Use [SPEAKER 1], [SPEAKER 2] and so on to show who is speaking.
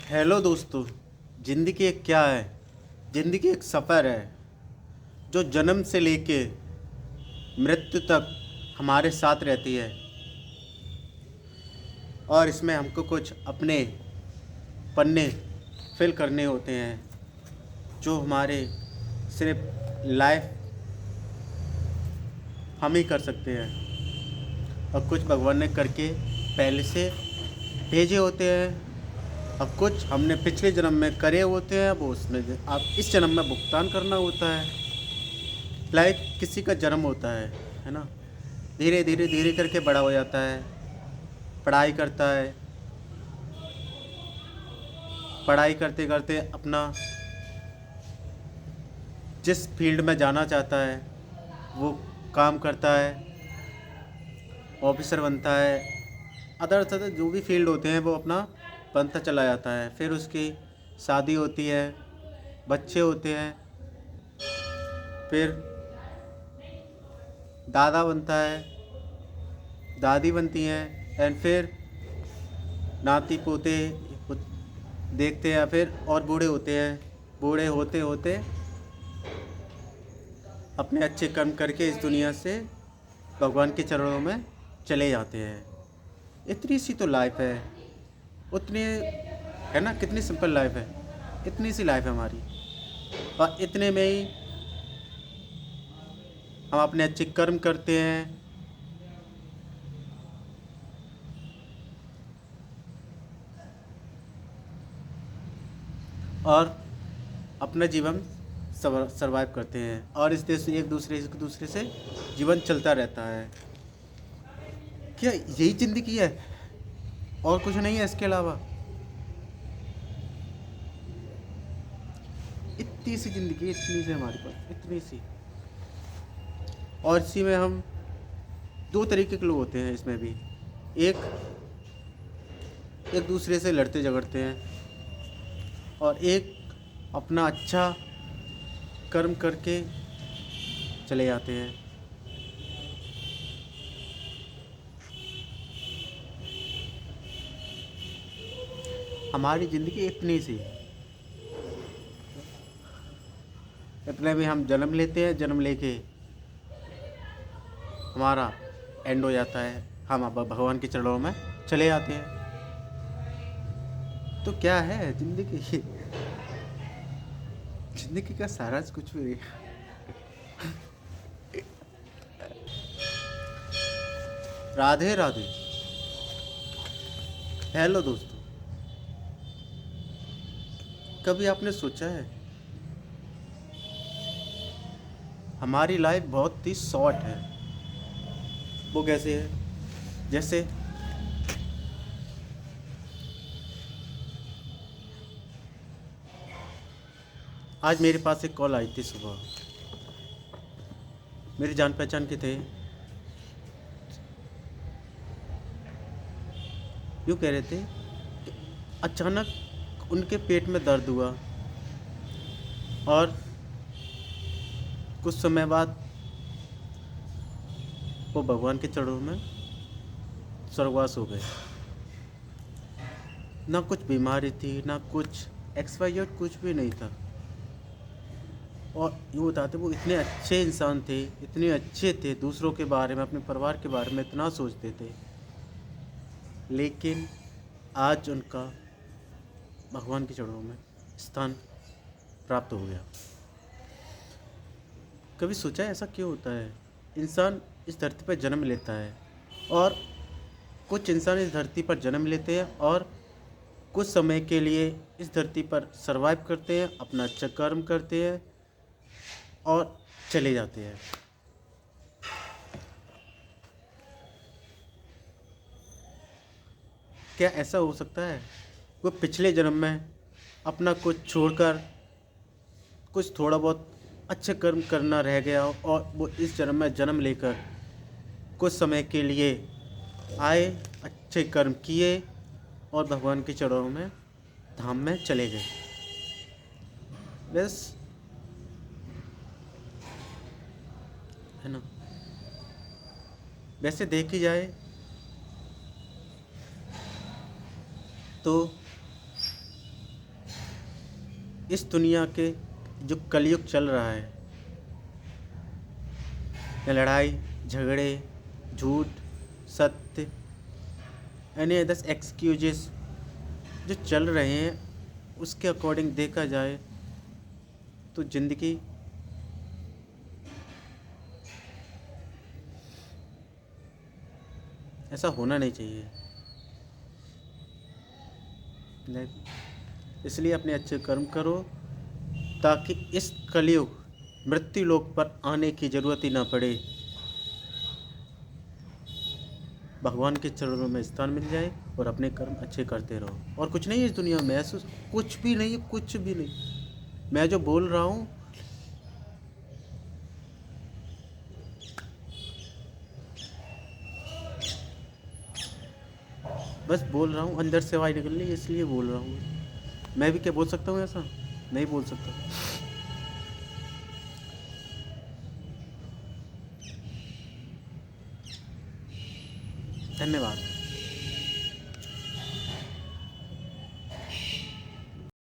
[SPEAKER 1] Hello दोस्तों। ज़िंदगी एक क्या है? ज़िंदगी एक सफ़र है जो जन्म से लेके मृत्यु तक हमारे साथ रहती है। और इसमें हमको कुछ अपने पन्ने फिल करने होते हैं जो हमारे सिर्फ लाइफ हम ही कर सकते हैं, और कुछ भगवान ने करके पहले से भेजे होते हैं, और कुछ हमने पिछले जन्म में करे होते हैं। वो उसमें अब इस जन्म में भुगतान करना होता है। लाइक किसी का जन्म होता है ना। धीरे धीरे धीरे करके बड़ा हो जाता है, पढ़ाई करता है, पढ़ाई करते करते अपना जिस फील्ड में जाना चाहता है वो काम करता है, ऑफिसर बनता है, अदर अदर जो भी फील्ड होते हैं वो अपना बनता चला जाता है। फिर उसकी शादी होती है, बच्चे होते हैं, फिर दादा बनता है, दादी बनती हैं, एंड फिर नाती पोते देखते हैं, फिर और बूढ़े होते हैं। बूढ़े होते होते अपने अच्छे कर्म करके इस दुनिया से भगवान के चरणों में चले जाते हैं। इतनी सी तो लाइफ है, उतनी है ना। कितनी सिंपल लाइफ है, इतनी सी लाइफ है हमारी, और इतने में ही हम अपने अच्छे कर्म करते हैं और अपना जीवन सरवाइव करते हैं, और इस देश एक दूसरे से जीवन चलता रहता है। क्या यही ज़िंदगी है और कुछ नहीं है इसके अलावा? इतनी सी ज़िंदगी, इतनी सी हमारे पास, इतनी सी। और इसी में हम दो तरीके के लोग होते हैं इसमें भी। एक एक दूसरे से लड़ते झगड़ते हैं, और एक अपना अच्छा कर्म करके चले जाते हैं। हमारी ज़िंदगी इतनी सी, इतने में हम जन्म लेते हैं, जन्म लेके हमारा एंड हो जाता है, हम अब भगवान के चरणों में चले जाते हैं। तो क्या है ज़िंदगी? ज़िंदगी का सारांश कुछ भी नहीं। राधे राधे। हेलो दोस्तों, कभी आपने सोचा है हमारी लाइफ बहुत ही शॉर्ट है? वो कैसे है? जैसे आज मेरे पास एक कॉल आई थी सुबह, मेरी जान पहचान के थे। यूँ कह रहे थे कि अचानक उनके पेट में दर्द हुआ, और कुछ समय बाद वो भगवान के चरणों में स्वर्गवास हो गए। ना कुछ बीमारी थी, ना कुछ एक्सवाइजेड, कुछ भी नहीं था। और यूँ बताते, वो इतने अच्छे इंसान थे, इतने अच्छे थे, दूसरों के बारे में, अपने परिवार के बारे में इतना सोचते थे। लेकिन आज उनका भगवान के चरणों में स्थान प्राप्त हो गया। कभी सोचा है ऐसा क्यों होता है? इंसान इस धरती पर जन्म लेता है, और कुछ इंसान इस धरती पर जन्म लेते हैं और कुछ समय के लिए इस धरती पर सरवाइव करते हैं, अपना अच्छा कर्म करते हैं और चले जाते हैं। क्या ऐसा हो सकता है वो पिछले जन्म में अपना कुछ छोड़कर कुछ थोड़ा बहुत अच्छे कर्म करना रह गया हो, और वो इस जन्म में जन्म लेकर कुछ समय के लिए आए, अच्छे कर्म किए, और भगवान के चरणों में धाम में चले गए? बस, है ना। वैसे देखी जाए तो इस दुनिया के जो कलयुग चल रहा है, या लड़ाई झगड़े, झूठ, सत्य, एनी अदर्स एक्सक्यूजेस जो चल रहे हैं, उसके अकॉर्डिंग देखा जाए तो ज़िंदगी ऐसा होना नहीं चाहिए। इसलिए अपने अच्छे कर्म करो, ताकि इस कलयुग मृत्यु लोक पर आने की ज़रूरत ही ना पड़े, भगवान के चरणों में स्थान मिल जाए और अपने कर्म अच्छे करते रहो। और कुछ नहीं है इस दुनिया में, ऐसा कुछ भी नहीं है, कुछ भी नहीं। मैं जो बोल रहा हूँ, बस बोल रहा हूँ, अंदर से आवाज़ निकल रही है इसलिए बोल रहा हूँ। मैं भी क्या बोल सकता हूँ ऐसा? नहीं बोल सकता। धन्यवाद।